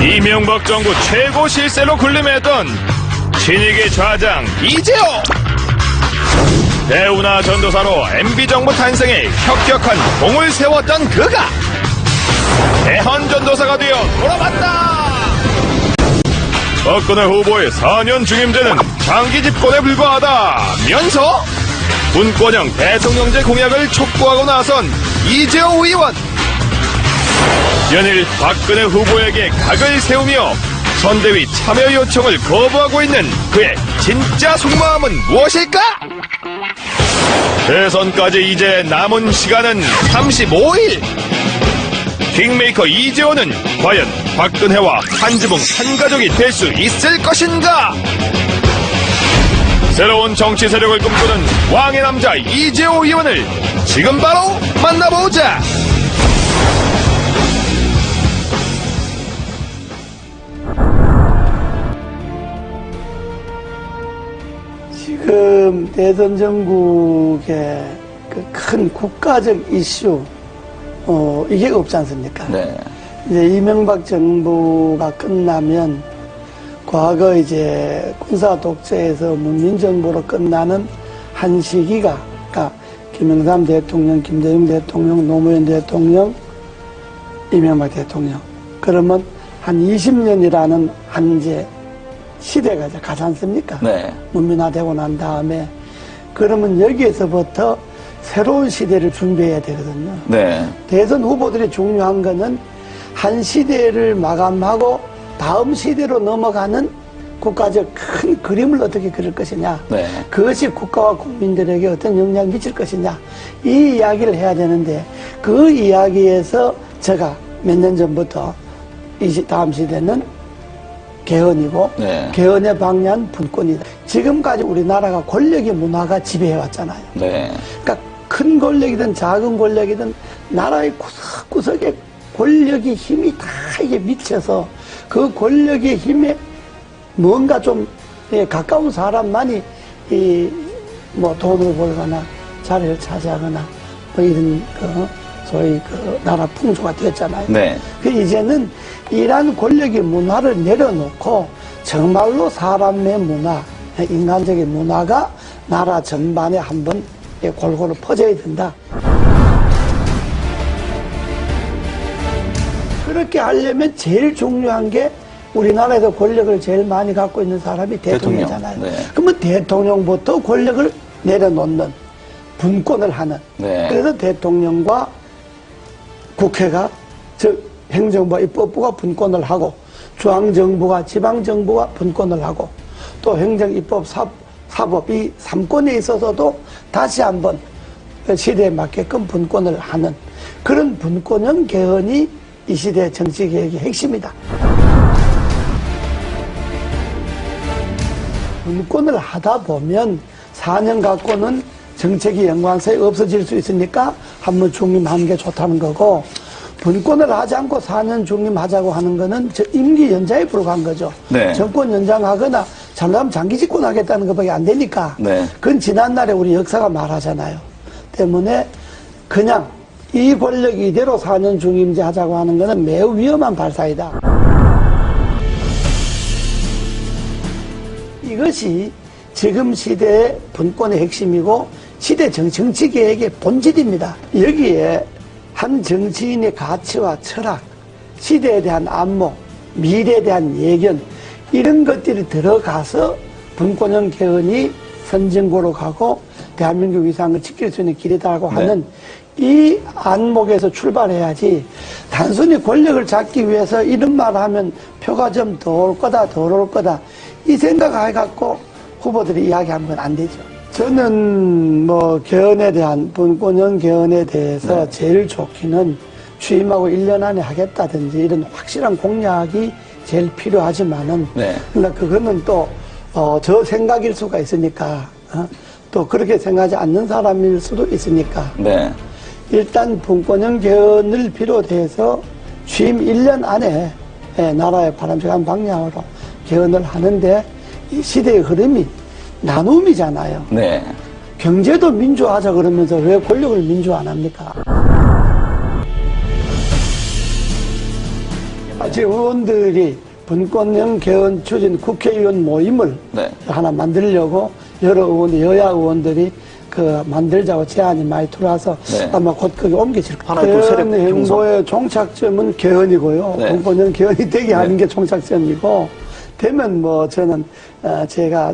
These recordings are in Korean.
이명박 정부 최고 실세로 군림했던 신익의 좌장 이재호. 대우나 전도사로 MB정부 탄생에 혁혁한 공을 세웠던 그가 대헌전도사가 되어 돌아왔다. 박근혜 후보의 4년 중임제는 장기 집권에 불과하다면서 분권형 대통령제 공약을 촉구하고 나선 이재호 의원. 연일 박근혜 후보에게 각을 세우며 선대위 참여 요청을 거부하고 있는 그의 진짜 속마음은 무엇일까? 대선까지 이제 남은 시간은 35일. 킹메이커 이재호는 과연 박근혜와 한지붕 한가족이 될 수 있을 것인가? 새로운 정치 세력을 꿈꾸는 왕의 남자 이재호 의원을 지금 바로 만나보자. 지금 대선 전국의 그 큰 국가적 이슈, 이게 없지 않습니까? 네. 이제 이명박 정부가 끝나면 과거 이제 군사 독재에서 문민정부로 끝나는 한 시기가, 그러니까 김영삼 대통령, 김대중 대통령, 노무현 대통령, 이명박 대통령. 그러면 한 20년이라는 한 이제 시대가 이제 가지 않습니까? 네. 문민화되고 난 다음에 그러면 여기에서부터 새로운 시대를 준비해야 되거든요. 네. 대선 후보들이 중요한 거는 한 시대를 마감하고 다음 시대로 넘어가는 국가적 큰 그림을 어떻게 그릴 것이냐. 네. 그것이 국가와 국민들에게 어떤 영향을 미칠 것이냐. 이 이야기를 해야 되는데 그 이야기에서 제가 몇 년 전부터 다음 시대는 개헌이고 네. 개헌의 방향은 분권이다. 지금까지 우리나라가 권력의 문화가 지배해왔잖아요. 네. 그러니까 큰 권력이든 작은 권력이든 나라의 구석구석에 권력의 힘이 다 이게 미쳐서 그 권력의 힘에 뭔가 좀 가까운 사람만이 뭐 돈을 벌거나 자리를 차지하거나 뭐 이런 소위 나라 풍조가 되었잖아요. 네. 그 이제는 이러한 권력의 문화를 내려놓고 정말로 사람의 문화, 인간적인 문화가 나라 전반에 한번 골고루 퍼져야 된다. 그렇게 하려면 제일 중요한 게 우리나라에서 권력을 제일 많이 갖고 있는 사람이 대통령이잖아요. 대통령. 네. 그러면 대통령부터 권력을 내려놓는 분권을 하는. 네. 그래서 대통령과 국회가 즉 행정부와 입법부가 분권을 하고 중앙정부가 지방정부가 분권을 하고 또 행정, 입법, 사법 이 3권에 있어서도 다시 한번 시대에 맞게끔 분권을 하는 그런 분권형 개헌이 이 시대의 정치개혁의 핵심이다. 분권을 하다 보면 4년 갖고는 정책이 연관성이 없어질 수 있으니까 한번 중임하는 게 좋다는 거고 분권을 하지 않고 4년 중임하자고 하는 거는 임기 연장에 불과한 거죠. 네. 정권 연장하거나 잘나면 장기 집권하겠다는 것밖에 안 되니까 네. 그건 지난날에 우리 역사가 말하잖아요. 때문에 그냥 이 권력 이대로 4년 중임제 하자고 하는 거는 매우 위험한 발상이다. 이것이 지금 시대의 분권의 핵심이고 시대 정치개혁의 본질입니다. 여기에 한 정치인의 가치와 철학, 시대에 대한 안목, 미래에 대한 예견 이런 것들이 들어가서 분권형 개헌이 선진국으로 가고 대한민국 위상을 지킬 수 있는 길이다라고 하는 이 안목에서 출발해야지 단순히 권력을 잡기 위해서 이런 말을 하면 표가 좀 더 올 거다 덜 올 거다 이 생각을 해갖고 후보들이 이야기하면 건 안 되죠. 저는 뭐 개헌에 대한 분권형 개헌에 대해서 제일 좋기는 취임하고 1년 안에 하겠다든지 이런 확실한 공약이 제일 필요하지만은 그러니까 그거는 또 저 생각일 수가 있으니까 또 그렇게 생각하지 않는 사람일 수도 있으니까 일단 분권형 개헌을 비롯해서 취임 1년 안에 나라의 바람직한 방향으로 개헌을 하는데 이 시대의 흐름이 나눔이잖아요. 경제도 민주화하자 그러면서 왜 권력을 민주화 안 합니까? 제 의원들이 분권형 개헌 추진 국회의원 모임을 네. 하나 만들려고 여러 의원들, 여야 의원들이 그 만들자고 제안이 많이 들어와서 네. 아마 곧 그게 옮겨질 거예요. 하나의 또 세력 개헌 행보의 종착점은 개헌이고요. 네. 분권형 개헌이 되게 하는 네. 게 종착점이고, 되면 뭐 저는 제가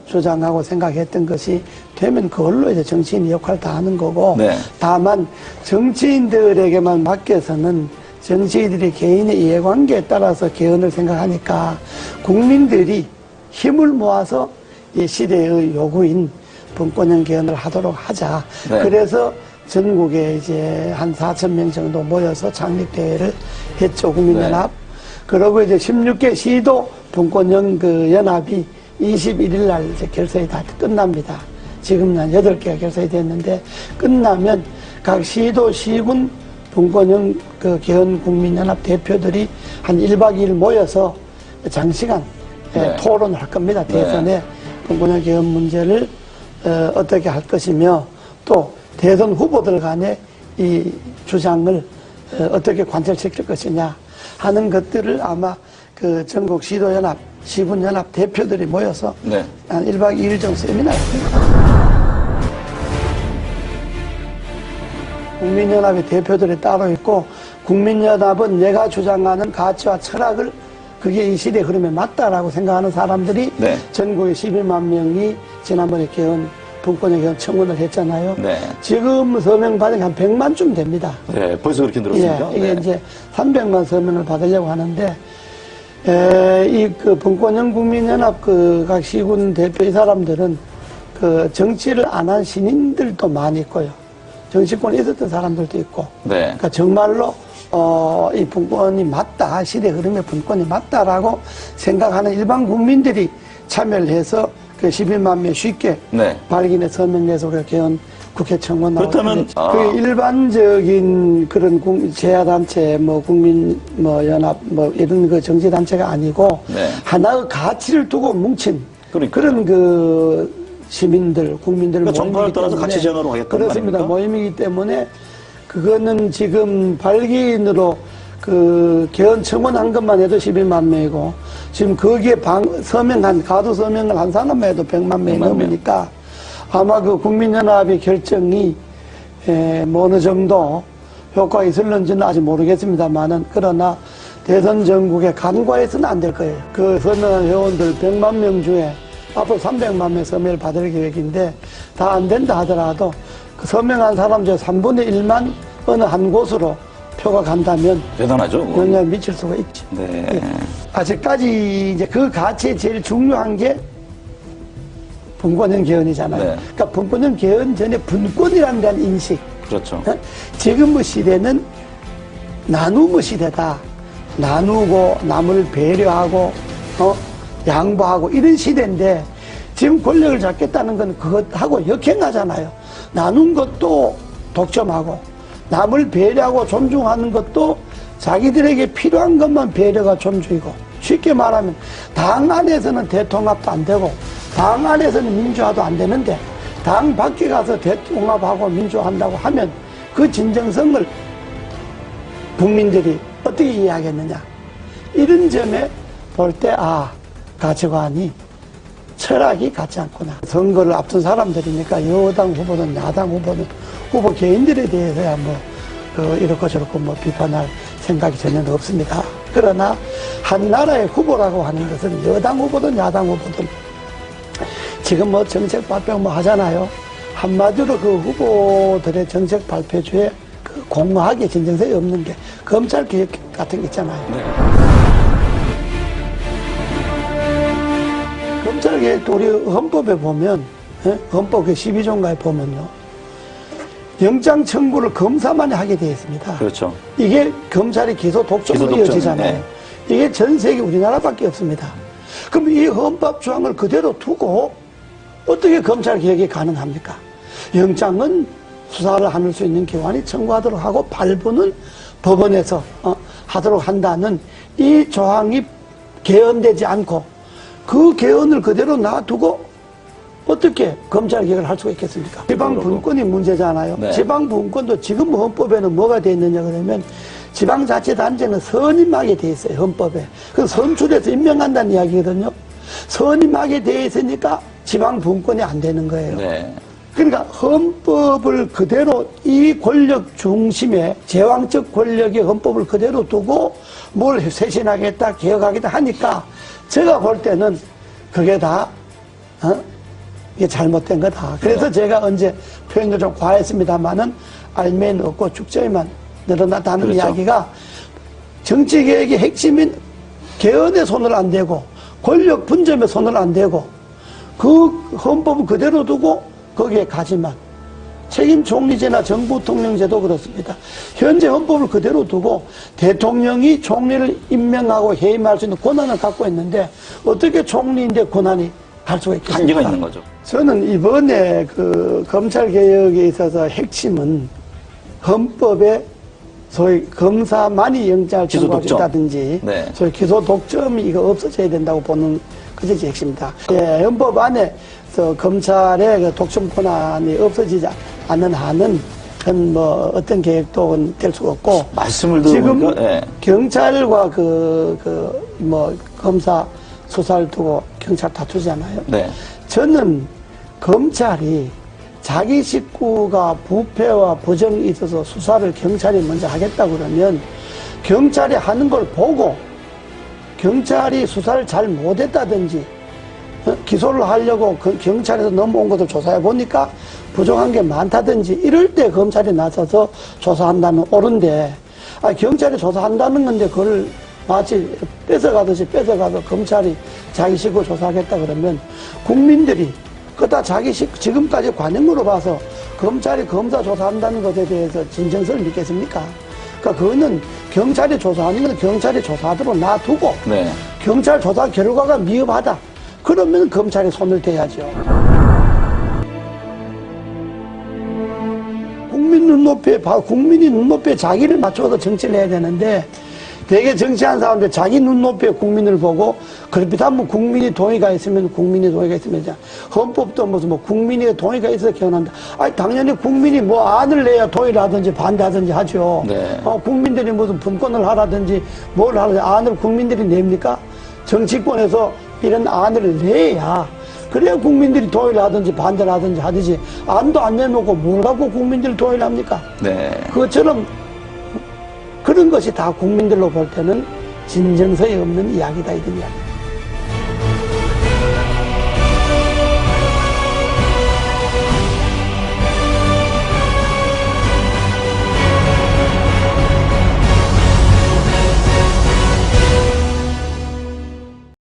주장하고 생각했던 것이 되면 그걸로 이제 정치인이 역할을 다 하는 거고, 네. 다만 정치인들에게만 맡겨서는 정치인들이 개인의 이해관계에 따라서 개헌을 생각하니까 국민들이 힘을 모아서 이 시대의 요구인 분권형 개헌을 하도록 하자. 네. 그래서 전국에 이제 한 4,000명 정도 모여서 창립대회를 했죠, 국민연합. 네. 그러고 이제 16개 시도 분권형 그 연합이 21일 날 이제 결성이 다 끝납니다. 지금은 한 8개가 결성이 됐는데, 끝나면 각 시도, 시군 분권형 그 개헌 국민연합 대표들이 한 1박 2일 모여서 장시간 네. 토론을 할 겁니다. 대선에 분권형 개헌 문제를 어떻게 할 것이며, 또 대선 후보들 간의 이 주장을 어떻게 관철시킬 것이냐 하는 것들을 아마 그 전국 시도연합, 시군연합 대표들이 모여서 네. 한 1박 2일 정도 세미나를 합니다. 국민연합의 대표들이 따로 있고, 국민연합은 내가 주장하는 가치와 철학을 그게 이 시대 흐름에 맞다라고 생각하는 사람들이 네. 전국에 12만 명이 지난번에 개헌, 분권형 개헌 청원을 했잖아요. 네. 지금 서명 받은 게 한 100만쯤 됩니다. 네, 벌써 그렇게 늘었습니다. 예, 이게 네. 이제 300만 서명을 받으려고 하는데, 이 그 분권형 국민연합 그 각 시군 대표 이 사람들은 그 정치를 안 한 신인들도 많이 있고요. 정치권에 있었던 사람들도 있고. 네. 그러니까 정말로 이 분권이 맞다, 시대 흐름의 분권이 맞다라고 생각하는 일반 국민들이 참여를 해서 그 12만 명 쉽게 네. 발기내 서명내서 그 개헌 국회 청원 나오고. 그렇다면, 그 일반적인 그런 제야단체, 뭐 국민, 뭐 연합, 뭐 이런 그 정치단체가 아니고 네. 하나의 가치를 두고 뭉친 그러니까요. 그런 그 시민들, 국민들 그러니까 정파를 모임이기 떠나서 때문에 가치 제안으로 하겠다는 그렇습니다. 거 아닙니까? 모임이기 때문에 그거는 지금 발기인으로 그 개헌 청원한 것만 해도 12만 명이고 지금 거기에 서명한 가두 서명을 한 사람만 해도 100만 명이 100만 명. 넘으니까 아마 그 국민연합의 결정이 뭐 어느 정도 효과가 있을는지는 아직 모르겠습니다만은 그러나 대선 전국에 간과해서는 안 될 거예요. 그 서명한 회원들 100만 명 중에 앞으로 300만 명 서명을 받을 계획인데 다 안 된다 하더라도 그 서명한 사람 중에 3분의 1만 어느 한 곳으로 표가 간다면 대단하죠. 그건. 영향을 미칠 수가 있죠. 네. 예. 아직까지 이제 그 가치에 제일 중요한 게 분권형 개헌이잖아요. 네. 그러니까 분권형 개헌 전에 분권이라는 데한 인식. 그렇죠. 지금의 시대는 나눔의 시대다. 나누고 남을 배려하고 양보하고 이런 시대인데 지금 권력을 잡겠다는 건 그것하고 역행하잖아요. 나눈 것도 독점하고 남을 배려하고 존중하는 것도 자기들에게 필요한 것만 배려가 존중이고 쉽게 말하면 당 안에서는 대통합도 안 되고 당 안에서는 민주화도 안 되는데 당 밖에 가서 대통합하고 민주화한다고 하면 그 진정성을 국민들이 어떻게 이해하겠느냐. 이런 점에 볼 때 가치관이 철학이 같지 않구나. 선거를 앞둔 사람들이니까 여당 후보든 야당 후보든 후보 개인들에 대해서야 이렇고 저렇고 비판할 생각이 전혀 없습니다. 그러나 한 나라의 후보라고 하는 것은 여당 후보든 야당 후보든 지금 정책 발표 하잖아요. 한마디로 그 후보들의 정책 발표주에 그 공허하게 진정성이 없는 게 검찰 개혁 같은 게 있잖아요. 네. 검찰 개혁도 우리 헌법에 보면, 헌법 그 12조인가에 보면요. 영장 청구를 검사만이 하게 되어 있습니다. 그렇죠. 이게 검찰이 기소 독점으로 이어지잖아요. 네. 이게 전 세계 우리나라밖에 없습니다. 그럼 이 헌법 조항을 그대로 두고 어떻게 검찰 개혁이 가능합니까? 영장은 수사를 할 수 있는 기관이 청구하도록 하고 발부는 법원에서 하도록 한다는 이 조항이 개헌되지 않고 그 개헌을 그대로 놔두고 어떻게 검찰 개혁을 할 수가 있겠습니까? 지방분권이 문제잖아요. 네. 지방분권도 지금 헌법에는 뭐가 되어 있느냐 그러면 지방자치단체는 선임하게 돼 있어요, 헌법에. 그 선출해서 임명한다는 이야기거든요. 선임하게 돼 있으니까 지방 분권이 안 되는 거예요. 네. 그러니까 헌법을 그대로 이 권력 중심에 제왕적 권력의 헌법을 그대로 두고 뭘 쇄신하겠다, 개혁하겠다 하니까 제가 볼 때는 그게 다, 이게 잘못된 거다. 그래서 제가 언제 표현도 좀 과했습니다만은 알면 없고 죽자에만 늘어났다는 그렇죠. 이야기가 정치개혁의 핵심인 개헌에 손을 안 대고 권력 분점에 손을 안 대고 그 헌법을 그대로 두고 거기에 가지만 책임 총리제나 정부 통령제도 그렇습니다. 현재 헌법을 그대로 두고 대통령이 총리를 임명하고 해임할 수 있는 권한을 갖고 있는데 어떻게 총리인데 권한이 갈 수가 있겠습니까? 한계가 있는 거죠. 저는 이번에 그 검찰 개혁에 있어서 핵심은 헌법에 소위 검사만이 영장을 기소 청구할 수 독점. 있다든지 네. 소위 기소 독점이 이거 없어져야 된다고 보는 그것이 핵심이다. 예, 헌법 안에서 검찰의 그 독점 권한이 없어지지 않는 한은 그건 뭐 어떤 계획도 될 수가 없고 말씀을 지금 들어보니까 예. 경찰과 뭐 검사 수사를 두고 경찰 다투잖아요. 네. 저는 검찰이 자기 식구가 부패와 부정이 있어서 수사를 경찰이 먼저 하겠다 그러면 경찰이 하는 걸 보고 경찰이 수사를 잘 못했다든지 기소를 하려고 경찰에서 넘어온 것을 조사해 보니까 부정한 게 많다든지 이럴 때 검찰이 나서서 조사한다면 옳은데 경찰이 조사한다는 건데 그걸 마치 뺏어가듯이 뺏어가서 검찰이 자기 식구 조사하겠다 그러면 국민들이 그다 자기 지금까지 관행으로 봐서 검찰이 검사 조사한다는 것에 대해서 진정성을 믿겠습니까? 그러니까 그거는 경찰이 조사하는 건 경찰이 조사하도록 놔두고 네. 경찰 조사 결과가 미흡하다. 그러면 검찰이 손을 대야죠. 국민이 눈높이에 자기를 맞춰서 정치를 해야 되는데 되게 정치한 사람들 자기 눈높이에 국민을 보고 그렇다면 국민이 동의가 있으면 헌법도 무슨 뭐 국민이 동의가 있어서 개헌한다. 아니 당연히 국민이 뭐 안을 내야 동의를 하든지 반대하든지 하죠. 네. 국민들이 무슨 분권을 하라든지 뭘 하든지 안을 국민들이 냅니까? 정치권에서 이런 안을 내야 그래야 국민들이 동의를 하든지 반대를 하든지 하듯이 안도 안 내놓고 뭘 갖고 국민들이 동의를 합니까? 네. 그것처럼 그런 것이 다 국민들로 볼 때는 진정성이 없는 이야기다 이런 이야기.